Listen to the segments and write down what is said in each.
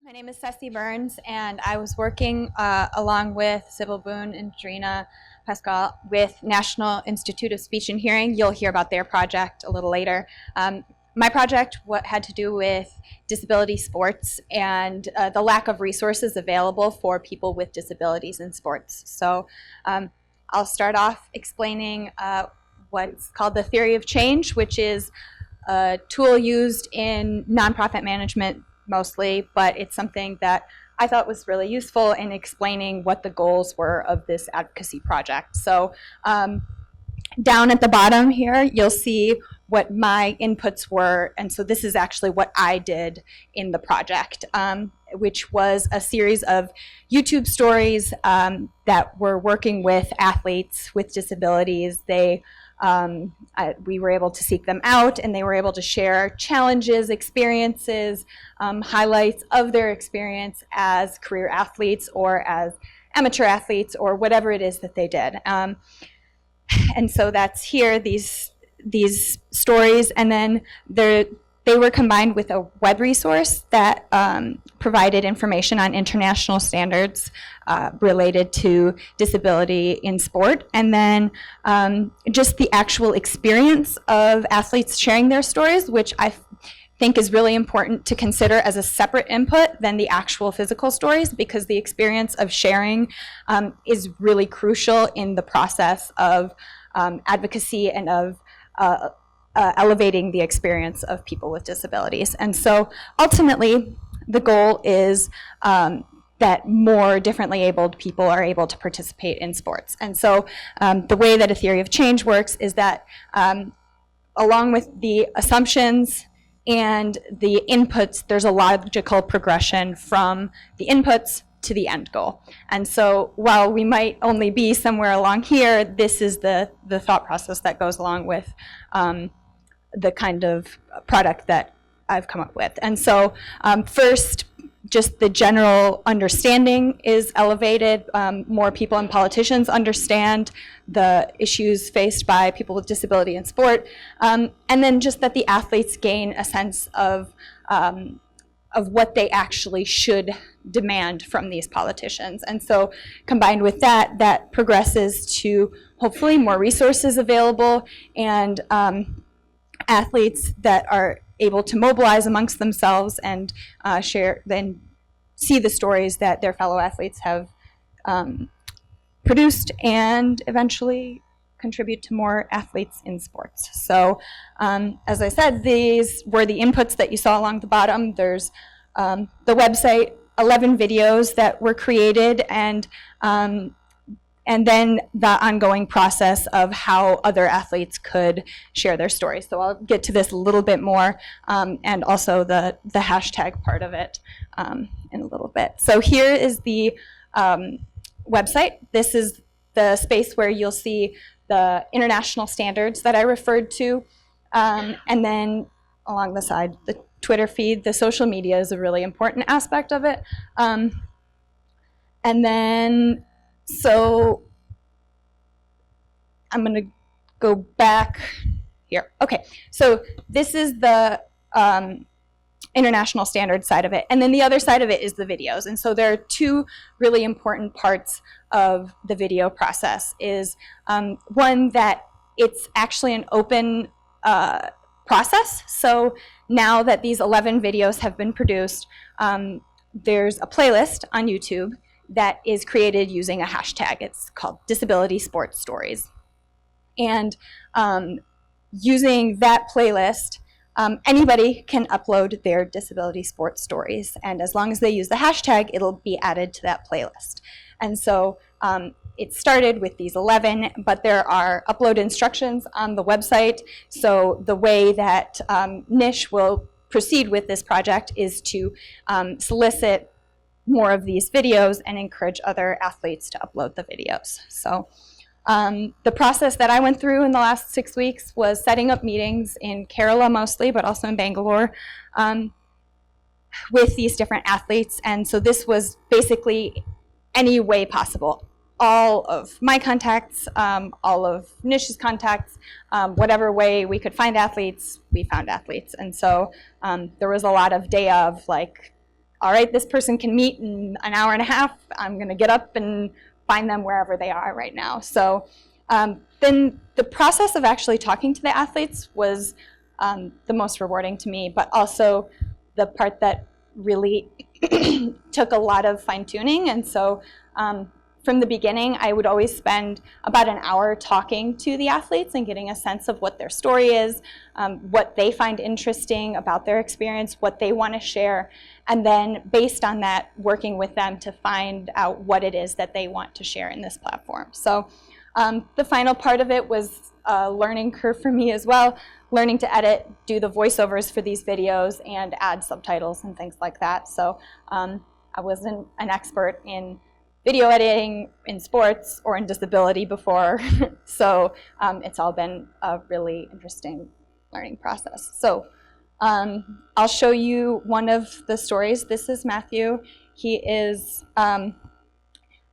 My name is Ceci Burns, and I was working along with Sybil Boone and Drina Pascal with National Institute of Speech and Hearing. You'll hear about their project a little later. My project had to do with disability sports and the lack of resources available for people with disabilities in sports. So I'll start off explaining what's called the theory of change, which is a tool used in nonprofit management mostly, but it's something that I thought was really useful in explaining what the goals were of this advocacy project. So down at the bottom here, you'll see what my inputs were, and so this is actually what I did in the project, which was a series of YouTube stories that were working with athletes with disabilities. We were able to seek them out, and they were able to share challenges, experiences, highlights of their experience as career athletes or as amateur athletes or whatever it is that they did. And so that's here, these stories, and then they were combined with a web resource that provided information on international standards related to disability in sport, and then just the actual experience of athletes sharing their stories, which I think is really important to consider as a separate input than the actual physical stories, because the experience of sharing is really crucial in the process of advocacy and of elevating the experience of people with disabilities. And so ultimately, the goal is that more differently abled people are able to participate in sports. And so the way that a theory of change works is that along with the assumptions and the inputs, there's a logical progression from the inputs to the end goal. And so while we might only be somewhere along here, this is the thought process that goes along with the kind of product that I've come up with. And so first, just the general understanding is elevated. More people and politicians understand the issues faced by people with disability in sport. And then just that the athletes gain a sense of what they actually should demand from these politicians. And so combined with that, that progresses to hopefully more resources available and athletes that are able to mobilize amongst themselves and share, then see the stories that their fellow athletes have produced, and eventually contribute to more athletes in sports. So as I said, these were the inputs that you saw along the bottom. There's the website, 11 videos that were created, and then the ongoing process of how other athletes could share their stories. So I'll get to this a little bit more, and also the hashtag part of it in a little bit. So here is the website. This is the space where you'll see the international standards that I referred to, and then along the side, the Twitter feed. The social media is a really important aspect of it. And then, so I'm going to go back here. Okay, so this is the international standard side of it. And then the other side of it is the videos. And so there are two really important parts of the video process. Is one, that it's actually an open process. So now that these 11 videos have been produced, there's a playlist on YouTube that is created using a hashtag. It's called Disability Sports Stories. And using that playlist, anybody can upload their disability sports stories. And as long as they use the hashtag, it'll be added to that playlist. And so it started with these 11, but there are upload instructions on the website. So the way that NISH will proceed with this project is to solicit more of these videos and encourage other athletes to upload the videos. So the process that I went through in the last 6 weeks was setting up meetings in Kerala mostly, but also in Bangalore, with these different athletes. And so this was basically any way possible. All of my contacts, all of Nish's contacts, whatever way we could find athletes, we found athletes. And so there was a lot of day of, like, all right, this person can meet in an hour and a half. I'm going to get up and find them wherever they are right now. So then the process of actually talking to the athletes was the most rewarding to me, but also the part that really took a lot of fine-tuning. And so from the beginning, I would always spend about an hour talking to the athletes and getting a sense of what their story is, what they find interesting about their experience, what they want to share, and then based on that, working with them to find out what it is that they want to share in this platform. So the final part of it was a learning curve for me as well, learning to edit, do the voiceovers for these videos, and add subtitles and things like that. So I wasn't an expert in video editing in sports or in disability before, so it's all been a really interesting learning process. So I'll show you one of the stories. This is Matthew. He is a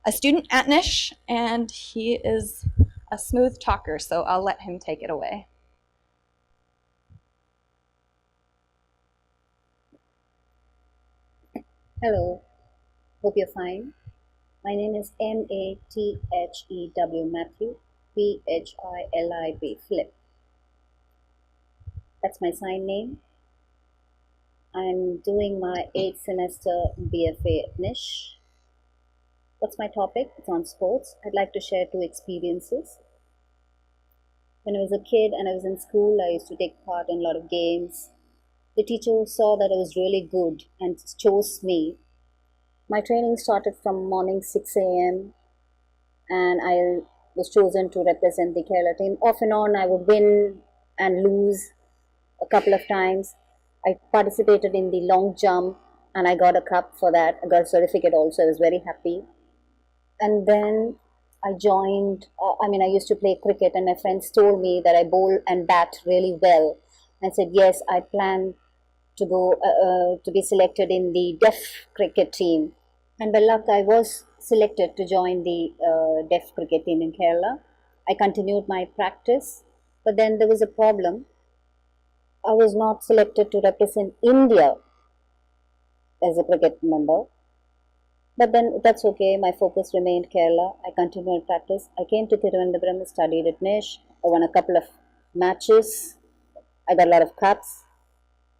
student at Nish, and he is a smooth talker, so I'll let him take it away. Hello, hope you're fine. My name is Mathew, Matthew, Philip, Philip. That's my sign name. I'm doing my 8th semester BFA at Nish. What's my topic? It's on sports. I'd like to share 2 experiences. When I was a kid and I was in school, I used to take part in a lot of games. The teacher saw that I was really good and chose me. My training started from morning 6 a.m. and I was chosen to represent the Kerala team. Off and on, I would win and lose a couple of times. I participated in the long jump and I got a cup for that. I got a certificate also. I was very happy. And then I joined, I used to play cricket, and my friends told me that I bowl and bat really well. I said, yes, I plan to go to be selected in the deaf cricket team. And by luck, I was selected to join the deaf cricket team in Kerala. I continued my practice, but then there was a problem. I was not selected to represent India as a cricket member. But then that's okay, my focus remained Kerala. I continued practice. I came to Thiruvananthapuram, studied at Nish. I won a couple of matches. I got a lot of cups.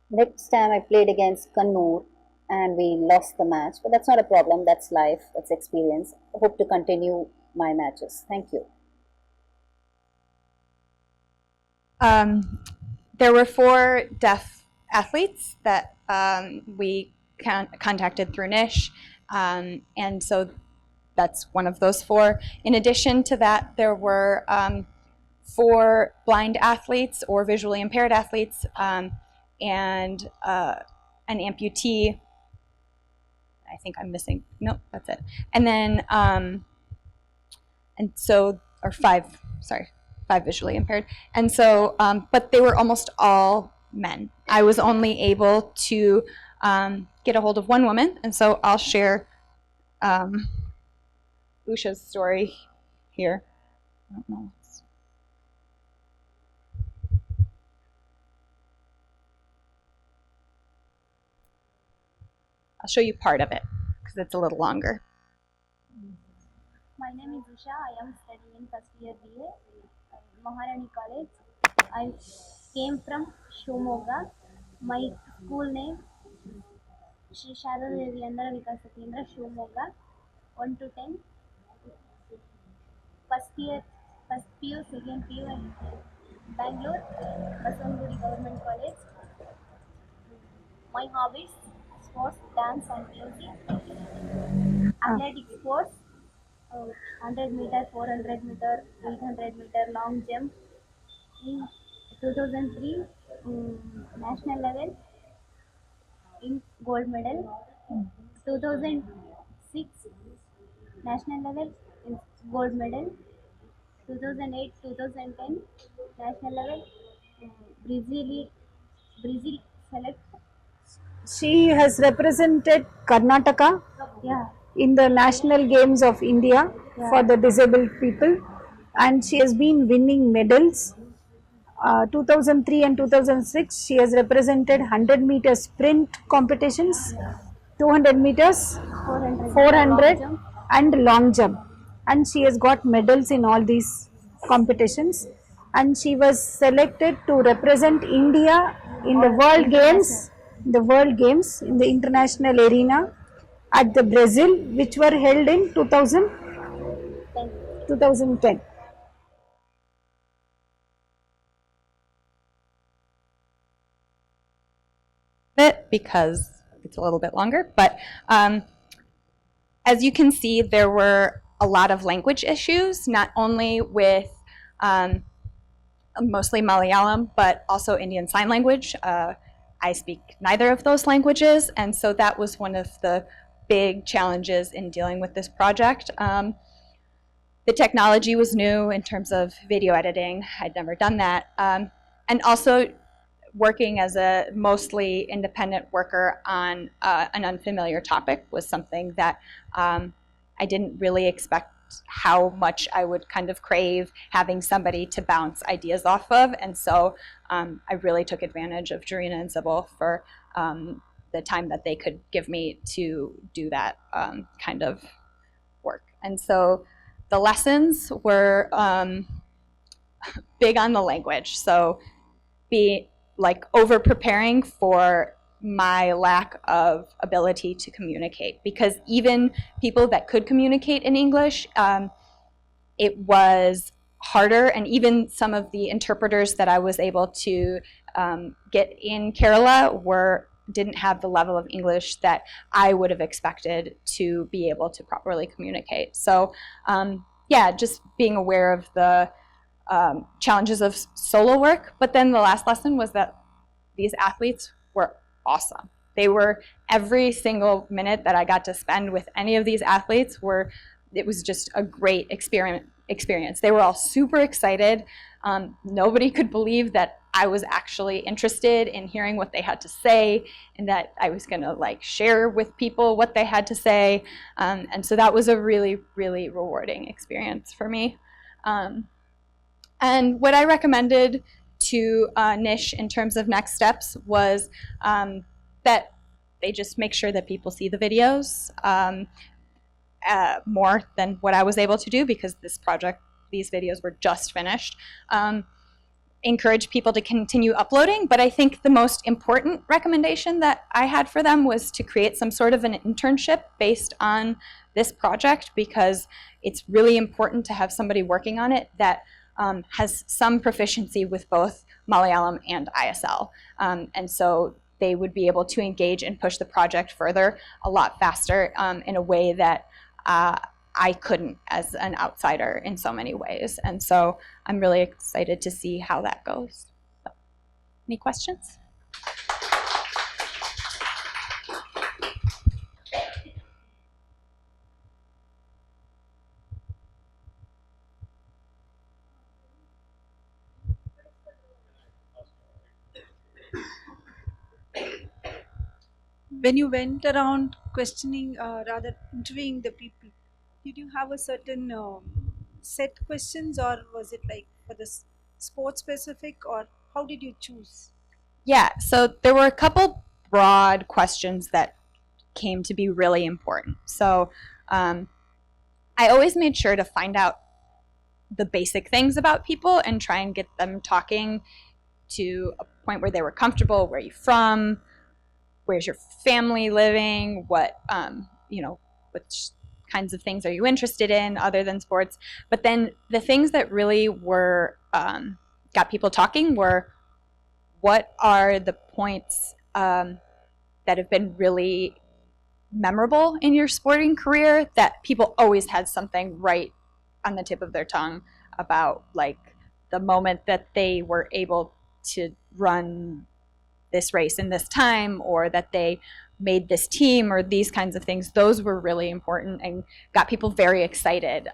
Next time I played against Kannur and we lost the match. But that's not a problem, that's life, that's experience. I hope to continue my matches. Thank you. There were 4 deaf athletes that we contacted through Nish. And so that's one of those 4. In addition to that, there were 4 blind athletes or visually impaired athletes and an amputee. I think I'm missing. Nope, that's it. And then, and so, or 5 visually impaired. And so, but they were almost all men. I was only able to get a hold of one woman, and so I'll share Usha's story here. I don't know. I'll show you part of it because it's a little longer. My name is Usha. I am studying first year BA Maharani College. I came from Shumoga. My school name Shri Sharada Devi Andhra Vikasa Kendra, Shumoga. 1 to 10. First year, first PU, second PU in Bangalore, Baswangudi Government College. My hobbies: sports, dance and music. Athletic sports, 100 meter, 400 meter, 800 meter long jump. In 2003, national level in gold medal. 2006, national level in gold medal. 2008, 2010, national level. Brazil select. She has represented Karnataka Yeah. in the National Games of India for the disabled people, and she has been winning medals. 2003 and 2006, she has represented 100-meter sprint competitions, 200 meters, 400, 400 long jump. and long jump, and she has got medals in all these competitions, and she was selected to represent India in the world games, in the international arena at the Brazil, which were held in 2010. Bit because it's a little bit longer, but as you can see, there were a lot of language issues, not only with mostly Malayalam, but also Indian Sign Language. I speak neither of those languages, and so that was one of the big challenges in dealing with this project. The technology was new in terms of video editing. I'd never done that. And also working as a mostly independent worker on an unfamiliar topic was something that I didn't really expect how much I would kind of crave having somebody to bounce ideas off of. And so I really took advantage of Jarina and Sybil for the time that they could give me to do that kind of work. And so the lessons were big on the language. So be like over preparing for my lack of ability to communicate, because even people that could communicate in English, it was harder, and even some of the interpreters that I was able to get in Kerala didn't have the level of English that I would have expected to be able to properly communicate. So yeah, just being aware of the challenges of solo work. But then the last lesson was that these athletes were awesome. They were, every single minute that I got to spend with any of these athletes it was just a great experience. They were all super excited. Nobody could believe that I was actually interested in hearing what they had to say, and that I was gonna like share with people what they had to say. And so that was a really, really rewarding experience for me. And what I recommended to Nish in terms of next steps was that they just make sure that people see the videos more than what I was able to do, because these videos were just finished. Encourage people to continue uploading, but I think the most important recommendation that I had for them was to create some sort of an internship based on this project, because it's really important to have somebody working on it that has some proficiency with both Malayalam and ISL. And so they would be able to engage and push the project further a lot faster in a way that I couldn't as an outsider in so many ways. And so I'm really excited to see how that goes. So, any questions? When you went around questioning, rather interviewing the people, did you have a certain set questions, or was it like for the sport specific, or how did you choose? Yeah, so there were a couple broad questions that came to be really important. So I always made sure to find out the basic things about people and try and get them talking to a point where they were comfortable. Where are you from? Where's your family living? What, which kinds of things are you interested in other than sports? But then the things that really were, got people talking were, what are the points that have been really memorable in your sporting career that people always had something right on the tip of their tongue about, like the moment that they were able to run this race in this time, or that they made this team, or these kinds of things. Those were really important and got people very excited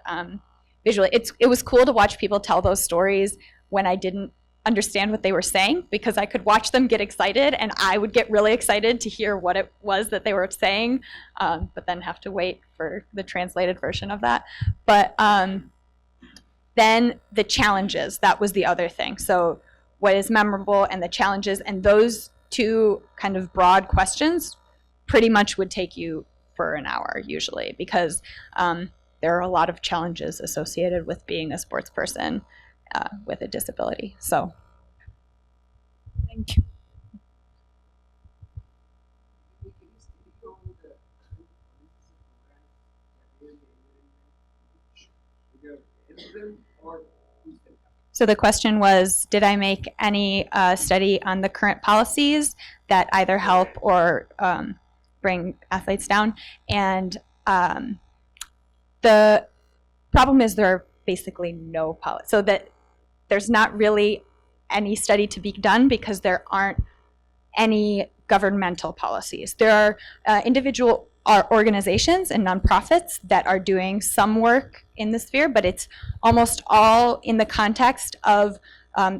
visually. It was cool to watch people tell those stories when I didn't understand what they were saying, because I could watch them get excited and I would get really excited to hear what it was that they were saying, but then have to wait for the translated version of that. But then the challenges, that was the other thing. So what is memorable and the challenges, and those two kind of broad questions pretty much would take you for an hour usually, because there are a lot of challenges associated with being a sports person with a disability. So, Thank you. so the question was, did I make any study on the current policies that either help or bring athletes down? And the problem is there are basically no policies, so that there's not really any study to be done because there aren't any governmental policies. There are individual organizations and nonprofits that are doing some work in the sphere, but it's almost all in the context of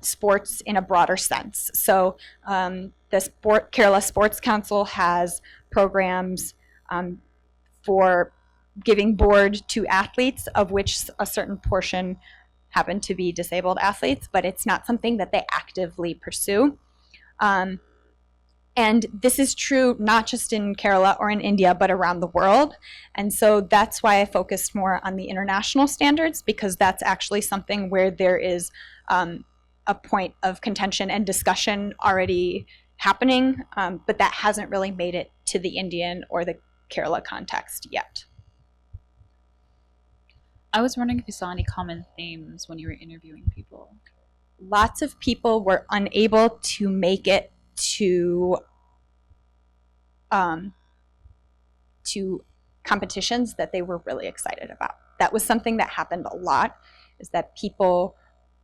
sports in a broader sense. So the Kerala Sports Council has programs for giving board to athletes, of which a certain portion happen to be disabled athletes, but it's not something that they actively pursue. And this is true not just in Kerala or in India, but around the world. And so that's why I focused more on the international standards, because that's actually something where there is a point of contention and discussion already happening, but that hasn't really made it to the Indian or the Kerala context yet. I was wondering if you saw any common themes when you were interviewing people. Lots of people were unable to make it to competitions that they were really excited about. That was something that happened a lot, is that people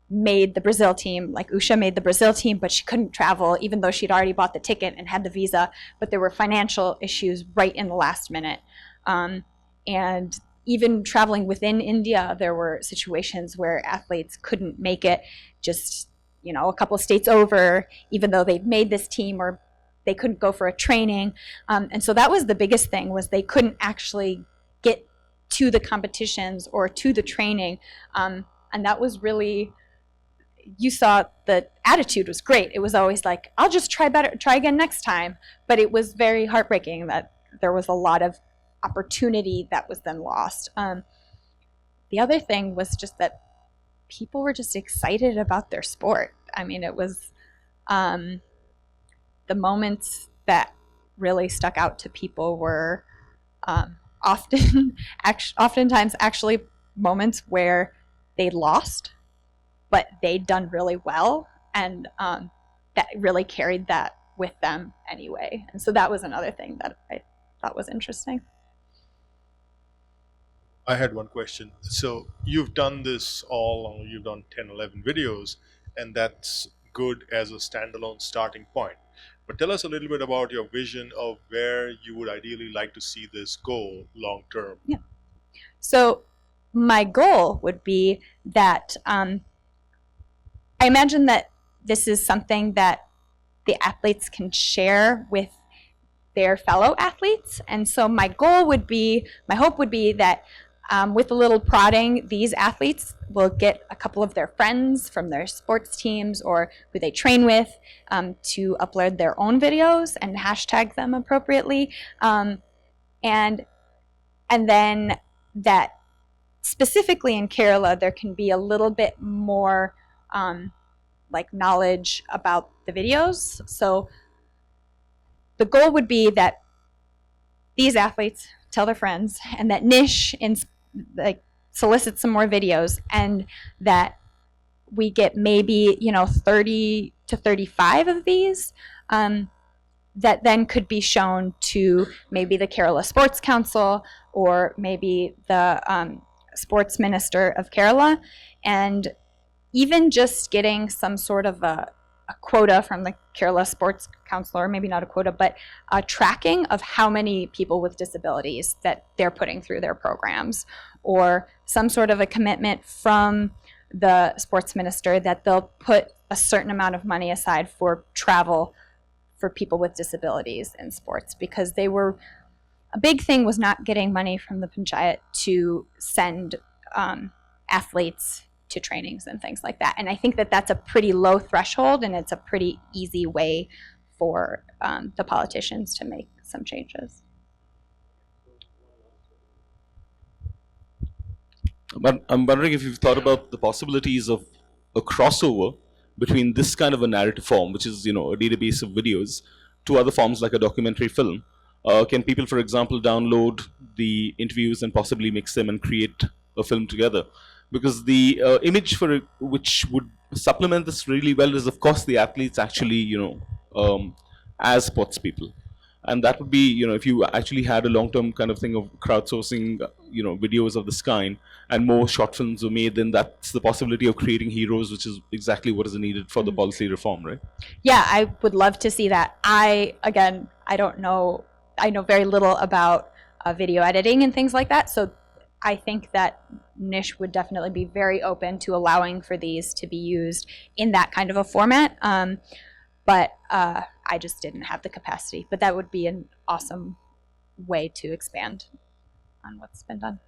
made the Brazil team, like Usha made the Brazil team, but she couldn't travel even though she'd already bought the ticket and had the visa, but there were financial issues right in the last minute. And even traveling within India, there were situations where athletes couldn't make it just, a couple of states over, even though they'd made this team, or they couldn't go for a training. And so that was the biggest thing, was they couldn't actually get to the competitions or to the training. And that was really, you saw the attitude was great. It was always like, I'll just try again next time. But it was very heartbreaking that there was a lot of opportunity that was then lost. The other thing was just that people were just excited about their sport. I mean, it was the moments that really stuck out to people were oftentimes actually moments where they lost, but they'd done really well, and that really carried that with them anyway. And so that was another thing that I thought was interesting. I had one question. So you've done this you've done 10, 11 videos, and that's good as a standalone starting point. But tell us a little bit about your vision of where you would ideally like to see this go long term. Yeah. So my goal would be that I imagine that this is something that the athletes can share with their fellow athletes. And so my hope would be that with a little prodding, these athletes will get a couple of their friends from their sports teams or who they train with to upload their own videos and hashtag them appropriately. And then that specifically in Kerala, there can be a little bit more knowledge about the videos. So the goal would be that these athletes tell their friends, and that Nish solicit some more videos, and that we get maybe 30 to 35 of these that then could be shown to maybe the Kerala Sports Council or maybe the sports minister of Kerala, and even just getting some sort of a quota from the Kerala Sports Council, or maybe not a quota, but a tracking of how many people with disabilities that they're putting through their programs, or some sort of a commitment from the sports minister that they'll put a certain amount of money aside for travel for people with disabilities in sports, because a big thing was not getting money from the panchayat to send athletes to trainings and things like that. And I think that that's a pretty low threshold, and it's a pretty easy way for the politicians to make some changes. But I'm wondering if you've thought about the possibilities of a crossover between this kind of a narrative form, which is, you know, a database of videos, to other forms like a documentary film. Can people, for example, download the interviews and possibly mix them and create a film together? Because the image for it, which would supplement this really well, is of course the athletes actually, you know, as sports people. And that would be, you know, if you actually had a long-term kind of thing of crowdsourcing, you know, videos of this kind, and more short films were made, then that's the possibility of creating heroes, which is exactly what is needed for the policy reform, right? Yeah, I would love to see that. I don't know, I know very little about video editing and things like that, so I think that Nish would definitely be very open to allowing for these to be used in that kind of a format. But I just didn't have the capacity. But that would be an awesome way to expand on what's been done.